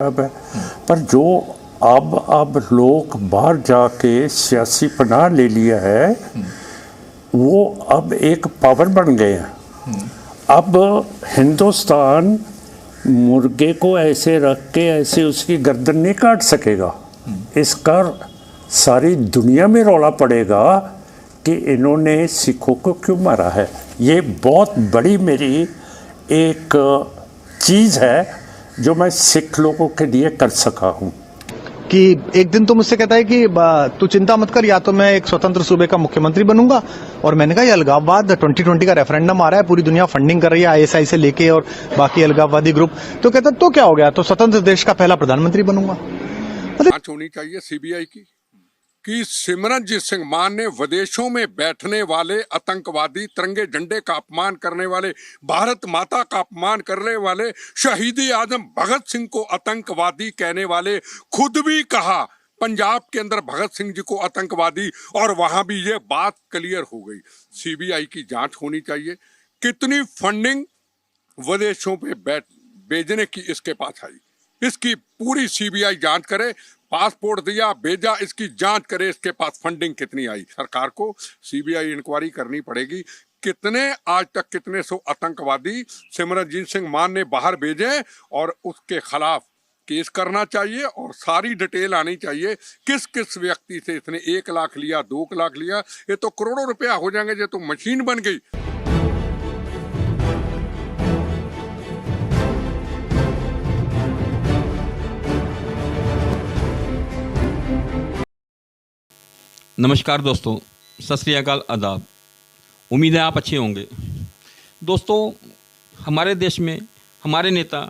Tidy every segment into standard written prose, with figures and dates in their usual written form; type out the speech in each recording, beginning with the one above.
अब है। पर जो अब लोग बाहर जाके सियासी पनाह ले लिया है, वो अब एक पावर बन गए हैं। अब हिंदुस्तान मुर्गे को ऐसे रख के ऐसे उसकी गर्दन नहीं काट सकेगा। इसका सारी दुनिया में रौला पड़ेगा कि इन्होंने सिखों को क्यों मारा है। ये बहुत बड़ी मेरी एक चीज़ है जो मैं सिख लोगों के लिए कर सका हूँ। कि एक दिन तो मुझसे कहता है कि तू चिंता मत कर, या तो मैं एक स्वतंत्र सूबे का मुख्यमंत्री बनूंगा। और मैंने कहा ये अलगाववाद 2020 का रेफरेंडम आ रहा है, पूरी दुनिया फंडिंग कर रही है आईएसआई से लेके और बाकी अलगाववादी ग्रुप। तो कहता तो क्या हो गया, तो स्वतंत्र देश का पहला प्रधानमंत्री बनूंगा। जांच होनी चाहिए सीबीआई की कि सिमरनजीत सिंह मान ने विदेशों में बैठने वाले आतंकवादी, तिरंगे झंडे का अपमान करने वाले, भारत माता का अपमान करने वाले, शहीदी आजम भगत सिंह को आतंकवादी कहने वाले, खुद भी कहा पंजाब के अंदर भगत सिंह जी को आतंकवादी, और वहां भी ये बात क्लियर हो गई। सीबीआई की जांच होनी चाहिए, कितनी फंडिंग विदेशों पे भेजने की इसके पास आई, इसकी पूरी सीबीआई जांच करे। पासपोर्ट दिया, भेजा, इसकी जांच करे, इसके पास फंडिंग कितनी आई। सरकार को सीबीआई इंक्वायरी करनी पड़ेगी। कितने आज तक कितने सौ आतंकवादी सिमरनजीत सिंह मान ने बाहर भेजे और उसके खिलाफ केस करना चाहिए और सारी डिटेल आनी चाहिए। किस किस व्यक्ति से इसने 1 लाख लिया, 2 लाख लिया, ये तो करोड़ों रुपया हो जाएंगे। ये तो मशीन बन गई। नमस्कार दोस्तों, सत श्री अकाल, आदाब। उम्मीद है आप अच्छे होंगे। दोस्तों, हमारे देश में हमारे नेता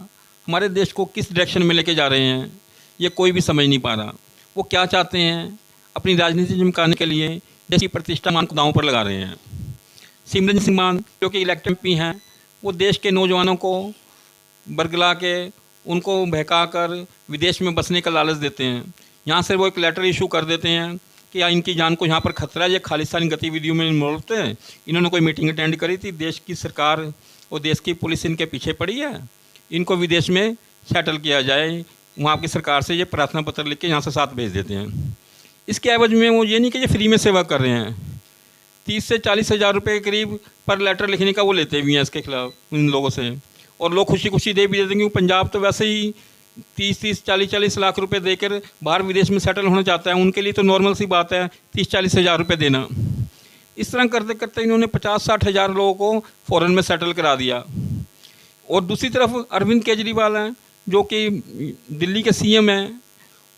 हमारे देश को किस डायरेक्शन में लेके जा रहे हैं, ये कोई भी समझ नहीं पा रहा। वो क्या चाहते हैं, अपनी राजनीति चमकाने के लिए देश की प्रतिष्ठा मान को दांव पर लगा रहे हैं। सिमरनजीत सिंह मान जो कि इलेक्टेड एमपी हैं, वो देश के नौजवानों को बरगला के उनको बहका कर विदेश में बसने का लालच देते हैं। यहाँ से वो एक लेटर इशू कर देते हैं कि इनकी जान को यहाँ पर खतरा है, ये खालिस्तानी गतिविधियों में इन्वॉल्व थे। इन्होंने कोई मीटिंग अटेंड करी थी, देश की सरकार और देश की पुलिस इनके पीछे पड़ी है, इनको विदेश में सेटल किया जाए। वहाँ की सरकार से ये प्रार्थना पत्र लिख के यहाँ से साथ भेज देते हैं। इसके एवज में वो ये नहीं कि ये फ्री में सेवा कर रहे हैं, 30 से 40 हज़ार रुपये के करीब पर लेटर लिखने का वो लेते भी हैं इसके खिलाफ इन लोगों से। और लोग खुशी खुशी दे भी देते हैं, क्योंकि पंजाब तो वैसे ही 30-30, 40-40 लाख रुपए देकर बाहर विदेश में सेटल होना चाहता है। उनके लिए तो नॉर्मल सी बात है 30-40 हज़ार रुपये देना। इस तरह करते करते इन्होंने 50-60 हज़ार लोगों को फ़ॉरेन में सेटल करा दिया। और दूसरी तरफ अरविंद केजरीवाल हैं, जो कि दिल्ली के सीएम हैं,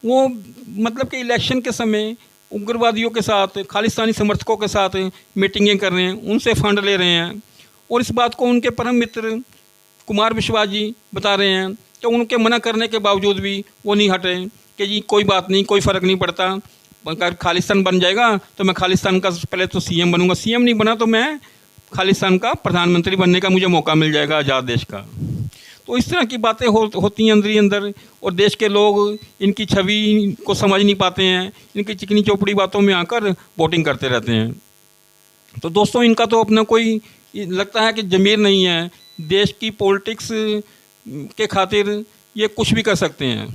वो मतलब कि इलेक्शन के समय उग्रवादियों के साथ, खालिस्तानी समर्थकों के साथ मीटिंगें कर रहे हैं, उनसे फंड ले रहे हैं। और इस बात को उनके परम मित्र कुमार विश्वास जी बता रहे हैं कि उनके मना करने के बावजूद भी वो नहीं हटे कि जी कोई बात नहीं, कोई फ़र्क नहीं पड़ता, अगर खालिस्तान बन जाएगा तो मैं खालिस्तान का पहले तो सीएम बनूंगा, सीएम नहीं बना तो मैं खालिस्तान का प्रधानमंत्री बनने का मुझे मौका मिल जाएगा आज़ाद देश का। तो इस तरह की बातें होती हैं अंदर ही अंदर, और देश के लोग इनकी छवि को समझ नहीं पाते हैं, इनकी चिकनी चौपड़ी बातों में आकर वोटिंग करते रहते हैं। तो दोस्तों, इनका तो अपना कोई लगता है कि ज़मीर नहीं है। देश की पॉलिटिक्स के खातिर ये कुछ भी कर सकते हैं।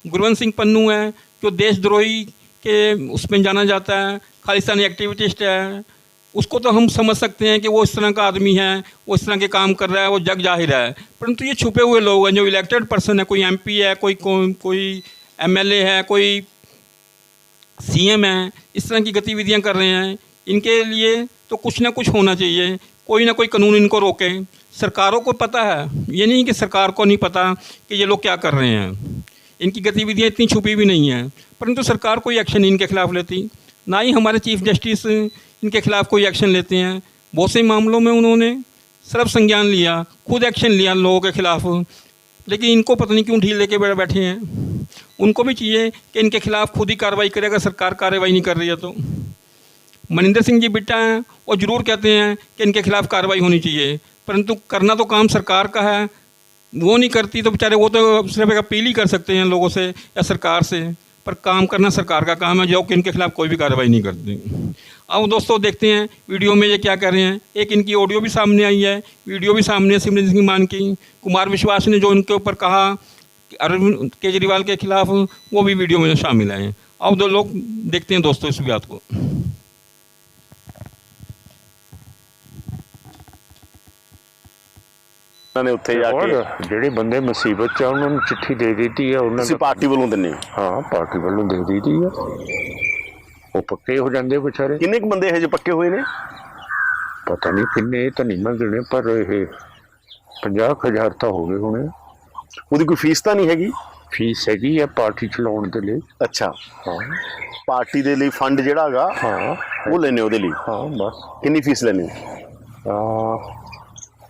गुरवंत सिंह पन्नू है, जो देशद्रोही के उसमें जाना जाता है, खालिस्तानी एक्टिविस्ट है, उसको तो हम समझ सकते हैं कि वो इस तरह का आदमी है, वो इस तरह के काम कर रहा है, वो जग जाहिर है। परंतु ये छुपे हुए लोग हैं, जो इलेक्टेड पर्सन है, कोई एमपी है, कोई एमएलए है, कोई सीएम है, इस तरह की गतिविधियां कर रहे हैं। इनके लिए तो कुछ ना कुछ होना चाहिए, कोई ना कोई कानून इनको रोके। सरकारों को पता है, ये नहीं कि सरकार को नहीं पता कि ये लोग क्या कर रहे हैं। इनकी गतिविधियां इतनी छुपी भी नहीं हैं, परंतु सरकार कोई एक्शन इनके खिलाफ लेती, ना ही हमारे चीफ जस्टिस इनके खिलाफ कोई एक्शन लेते हैं। बहुत से मामलों में उन्होंने सर्व संज्ञान लिया, खुद एक्शन लिया लोगों के खिलाफ, लेकिन इनको पता नहीं क्यों ढील लेके बैठे हैं। उनको भी चाहिए कि इनके खिलाफ खुद ही कार्रवाई करे, अगर सरकार कार्रवाई नहीं कर रही है तो। मनिंदर सिंह जी बिट्टा हैं, और ज़रूर कहते हैं कि इनके खिलाफ कार्रवाई होनी चाहिए, परंतु करना तो काम सरकार का है, वो नहीं करती तो बेचारे वो तो सिर्फ एक अपील ही कर सकते हैं लोगों से या सरकार से, पर काम करना सरकार का काम है, जो कि इनके खिलाफ कोई भी कार्रवाई नहीं करती। अब दोस्तों देखते हैं वीडियो में ये क्या कर रहे हैं। एक इनकी ऑडियो भी सामने आई है, वीडियो भी सामने है सिमरनजीत सिंह मान की। कुमार विश्वास ने जो इनके ऊपर कहा अरविंद केजरीवाल के खिलाफ, वो भी वीडियो में शामिल हैं। अब दो लोग देखते हैं दोस्तों इस बात को। ਉਹਨਾਂ ਨੇ ਉੱਥੇ ਜਾ ਕੇ और ਜਿਹੜੇ ਬੰਦੇ ਮੁਸੀਬਤ ਚ ਆ ਉਹਨਾਂ ਨੂੰ ਚਿੱਠੀ ਦੇ ਦਿੱਤੀ ਹੈ ਉਹਨਾਂ ਤੁਸੀਂ ਪਾਰਟੀ ਵੱਲੋਂ ਦਿੰਦੇ ਹੋ। ਹਾਂ ਪਾਰਟੀ ਵੱਲੋਂ ਦੇ ਦਿੱਤੀ ਹੈ, ਉਹ ਪੱਕੇ ਹੋ ਜਾਂਦੇ ਵਿਚਾਰੇ। ਕਿੰਨੇ ਕੁ ਬੰਦੇ ਇਹੋ ਜਿਹੇ ਪੱਕੇ ਹੋਏ ਨੇ? ਪਤਾ ਨਹੀਂ ਕਿੰਨੇ, ਤਾਂ ਨਹੀਂ ਮੈਂ ਗਿਣੇ, ਪਰ ਇਹ 50,000 ਤਾਂ ਹੋ ਗਏ ਹੋਣੇ। ਉਹਦੀ ਕੋਈ ਫੀਸ ਤਾਂ ਨਹੀਂ ਹੈਗੀ? ਫੀਸ ਹੈਗੀ ਹੈ ਪਾਰਟੀ ਚਲਾਉਣ ਦੇ ਲਈ। ਅੱਛਾ, ਹਾਂ ਪਾਰਟੀ ਦੇ ਲਈ ਫੰਡ ਜਿਹੜਾ ਹੈਗਾ ਹਾਂ ਉਹ ਲੈਣੇ ਉਹਦੇ ਲਈ। ਹਾਂ ਬਸ। ਕਿੰਨੀ ਫੀਸ ਲੈਣੀ?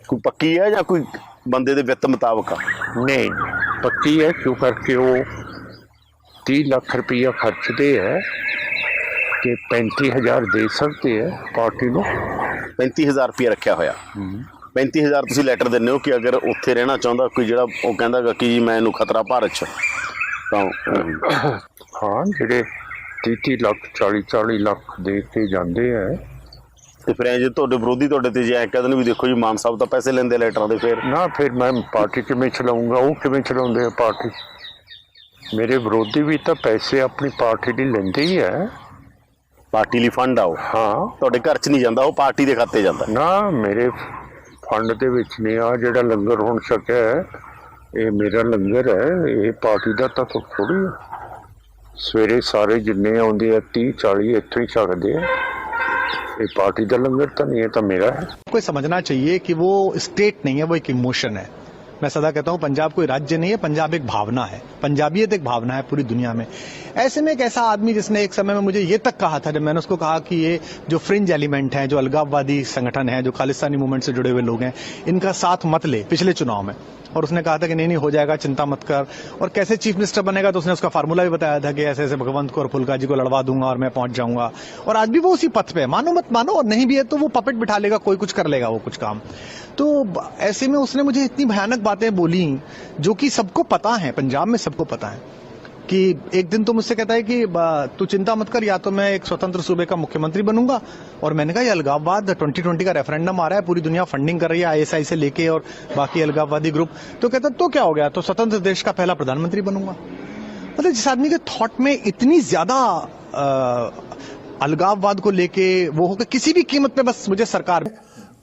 ਕੋਈ ਪੱਕੀ ਹੈ ਜਾਂ ਕੋਈ ਬੰਦੇ ਦੇ ਵਿੱਤ ਮੁਤਾਬਕ ਆ? ਨਹੀਂ ਪੱਕੀ ਹੈ, ਕਿਉਂ ਕਰਕੇ ਉਹ 30 ਲੱਖ ਰੁਪਈਆ ਖਰਚਦੇ ਹੈ ਕਿ 35,000 ਦੇ ਸਕਦੇ ਹੈ ਪਾਰਟੀ ਨੂੰ। 35,000 ਰੁਪਇਆ ਰੱਖਿਆ ਹੋਇਆ। 35,000 ਤੁਸੀਂ ਲੈਟਰ ਦਿੰਦੇ ਹੋ ਕਿ ਅਗਰ ਉੱਥੇ ਰਹਿਣਾ ਚਾਹੁੰਦਾ ਕੋਈ, ਜਿਹੜਾ ਉਹ ਕਹਿੰਦਾ ਗਾ ਕਿ ਜੀ ਮੈਂ ਇਹਨੂੰ ਖਤਰਾ ਭਾਰਤ 'ਚ, ਤਾਂ ਹਾਂ ਜਿਹੜੇ 30 ਲੱਖ 40 ਲੱਖ ਦੇ ਕੇ ਜਾਂਦੇ ਹੈ। ਤੇ ਫਿਰ ਜੇ ਤੁਹਾਡੇ ਵਿਰੋਧੀ ਤੁਹਾਡੇ ਤੇ ਜੇ ਐਂ ਕਹਿ ਦੇਣ ਵੀ ਦੇਖੋ ਜੀ ਮਾਨ ਸਾਹਿਬ ਤਾਂ ਪੈਸੇ ਲੈਂਦੇ ਲੈਟਰਾਂ ਦੇ, ਫਿਰ ਨਾ ਫਿਰ ਮੈਂ ਪਾਰਟੀ ਕਿਵੇਂ ਚਲਾਊਂਗਾ? ਉਹ ਕਿਵੇਂ ਚਲਾਉਂਦੇ ਆ ਪਾਰਟੀ? ਮੇਰੇ ਵਿਰੋਧੀ ਵੀ ਤਾਂ ਪੈਸੇ ਆਪਣੀ ਪਾਰਟੀ ਲਈ ਲੈਂਦੇ ਹੀ ਹੈ। ਪਾਰਟੀ ਲਈ ਫੰਡ ਆਓ, ਹਾਂ ਤੁਹਾਡੇ ਘਰ 'ਚ ਨਹੀਂ ਜਾਂਦਾ, ਉਹ ਪਾਰਟੀ ਦੇ ਖਾਤੇ ਜਾਂਦਾ। ਨਾ ਮੇਰੇ ਫੰਡ ਦੇ ਵਿੱਚ ਨਹੀਂ। ਆ ਜਿਹੜਾ ਲੰਗਰ ਹੁਣ ਛਕਿਆ ਹੈ ਇਹ ਮੇਰਾ ਲੰਗਰ ਹੈ, ਇਹ ਪਾਰਟੀ ਦਾ ਤਾਂ ਥੋੜ੍ਹੀ ਹੈ। ਸਵੇਰੇ ਸਾਰੇ ਜਿੰਨੇ ਆਉਂਦੇ ਆ 30-40 ਇੱਥੋਂ ਹੀ ਛਕਦੇ ਆ। ये पार्टी का लंगर तो नहीं है, तो मेरा है। कोई समझना चाहिए कि वो स्टेट नहीं है, वो एक इमोशन है। मैं सदा कहता हूं पंजाब कोई राज्य नहीं है, पंजाब एक भावना है, पंजाबियत एक भावना है पूरी दुनिया में। ऐसे में एक ऐसा आदमी जिसने एक समय में मुझे ये तक कहा था, जब मैंने उसको कहा कि ये जो फ्रिंज एलिमेंट है, जो अलगाववादी संगठन है, जो खालिस्तानी मूवमेंट से जुड़े हुए लोग हैं, इनका साथ मत ले पिछले चुनाव में। और उसने कहा था कि नहीं हो जाएगा, चिंता मत कर। और कैसे चीफ मिनिस्टर बनेगा तो उसने उसका फार्मूला भी बताया था कि ऐसे ऐसे भगवंत को और फुल्का जी को लड़वा दूंगा और मैं पहुंच जाऊंगा। और आज भी वो उसी पथ पे है, मानो मत मानो, और नहीं भी है तो वो पपेट बिठा लेगा, कोई कुछ कर लेगा वो कुछ काम। तो ऐसे में उसने मुझे इतनी भयानक बातें बोली जो कि सबको पता है, पंजाब में सबको पता है, कि एक दिन तो मुझसे कहता है कि तू चिंता मत कर, या तो मैं एक स्वतंत्र सूबे का मुख्यमंत्री बनूंगा। और मैंने कहा ये अलगाववाद 2020 का रेफरेंडम आ रहा है, पूरी दुनिया फंडिंग कर रही है आईएसआई से लेके और बाकी अलगाववादी ग्रुप। तो कहता तो क्या हो गया, तो स्वतंत्र देश का पहला प्रधानमंत्री बनूंगा। मतलब जिस आदमी के थॉट में इतनी ज्यादा अलगाववाद को लेके वो होगा किसी भी कीमत पे बस मुझे सरकार।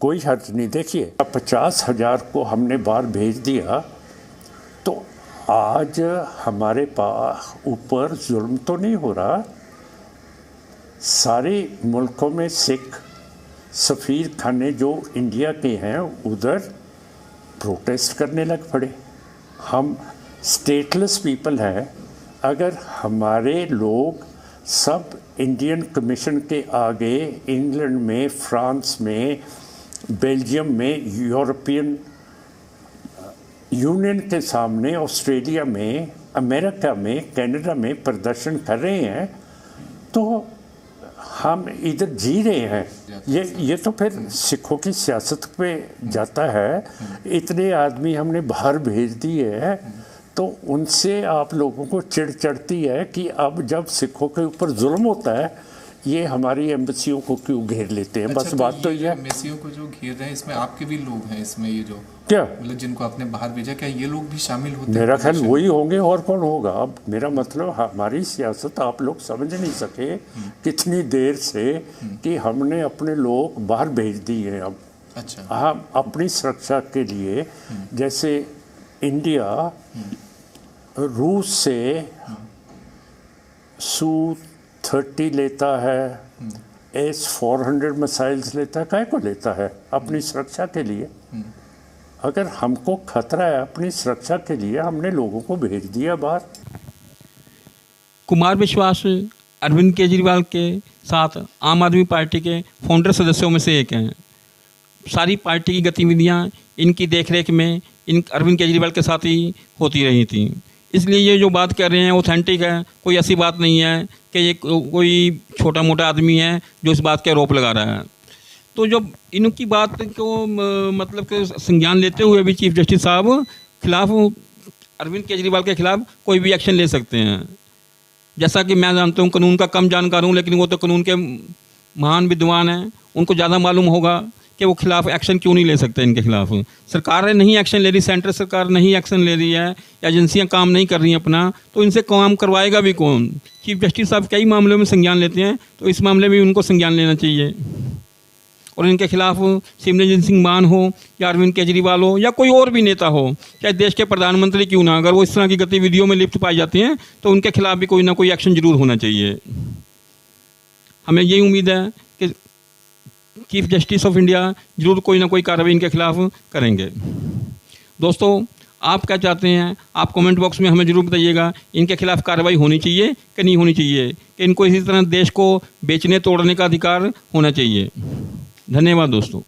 कोई हर्ज नहीं। देखिए 50,000 को हमने बाहर भेज दिया तो आज हमारे पास ऊपर जुल्म तो नहीं हो रहा। सारे मुल्कों में सिख सफ़ीर खाने जो इंडिया के हैं उधर प्रोटेस्ट करने लग पड़े। हम स्टेटलेस पीपल हैं। अगर हमारे लोग सब इंडियन कमीशन के आगे इंग्लैंड में, फ्रांस में, बेल्जियम में, यूरोपियन यूनियन के सामने, ऑस्ट्रेलिया में, अमेरिका में, कनाडा में प्रदर्शन कर रहे हैं, तो हम इधर जी रहे हैं। ये तो फिर सिखों की सियासत पे जाता है। इतने आदमी हमने बाहर भेज दिए हैं तो उनसे आप लोगों को चिढ़ चढ़ती है कि अब जब सिखों के ऊपर जुल्म होता है ये हमारी एम्बेसियों को क्यों घेर लेते हैं। बस बात तो ये एम्बेसियों को जो घेर रहे हैं इसमें आपके भी लोग हैं, इसमें ये जो क्या मतलब जिनको आपने बाहर भेजा, क्या ये लोग भी शामिल होते हैं? मेरा ख्याल वही होंगे, और कौन होगा। अब मेरा मतलब हमारी सियासत आप लोग समझ नहीं सके कितनी देर से कि हमने अपने लोग बाहर भेज दिए हैं। अब अच्छा, हम अपनी सुरक्षा के लिए, जैसे इंडिया रूस से Su-30 लेता है, S-400 मिसाइल्स लेता है, काहे को लेता है? अपनी सुरक्षा के लिए। अगर हमको खतरा है अपनी सुरक्षा के लिए, हमने लोगों को भेज दिया बाहर। कुमार विश्वास अरविंद केजरीवाल के साथ आम आदमी पार्टी के फाउंडर सदस्यों में से एक हैं। सारी पार्टी की गतिविधियां इनकी देखरेख में इन अरविंद केजरीवाल के साथ ही होती रही थी। इसलिए ये जो बात कर रहे हैं ऑथेंटिक है, कोई ऐसी बात नहीं है कि ये कोई छोटा मोटा आदमी है जो इस बात के आरोप लगा रहा है। तो जब इनकी बात को मतलब कि संज्ञान लेते हुए भी चीफ जस्टिस साहब खिलाफ, अरविंद केजरीवाल के खिलाफ कोई भी एक्शन ले सकते हैं। जैसा कि मैं जानता हूँ, कानून का कम जानकार हूँ, लेकिन वो तो कानून के महान विद्वान हैं, उनको ज़्यादा मालूम होगा कि वो खिलाफ एक्शन क्यों नहीं ले सकते इनके खिलाफ। सरकार नहीं एक्शन ले रही, सेंट्रल सरकार नहीं एक्शन ले रही है, एजेंसियां काम नहीं कर रही हैं अपना, तो इनसे काम करवाएगा भी कौन। चीफ जस्टिस साहब कई मामलों में संज्ञान लेते हैं, तो इस मामले में भी उनको संज्ञान लेना चाहिए। और इनके खिलाफ सिमरनजीत सिंह मान हो या अरविंद केजरीवाल हो या कोई और भी नेता हो, चाहे देश के प्रधानमंत्री क्यों ना, अगर वो इस तरह की गतिविधियों में लिप्त पाए जाते हैं तो उनके खिलाफ भी कोई ना कोई एक्शन जरूर होना चाहिए। हमें यही उम्मीद है कि चीफ जस्टिस ऑफ इंडिया जरूर कोई ना कोई कार्रवाई इनके खिलाफ करेंगे। दोस्तों, आप क्या चाहते हैं, आप कमेंट बॉक्स में हमें जरूर बताइएगा। इनके खिलाफ कार्रवाई होनी चाहिए कि नहीं होनी चाहिए, कि इनको इसी तरह देश को बेचने तोड़ने का अधिकार होना चाहिए। धन्यवाद दोस्तों।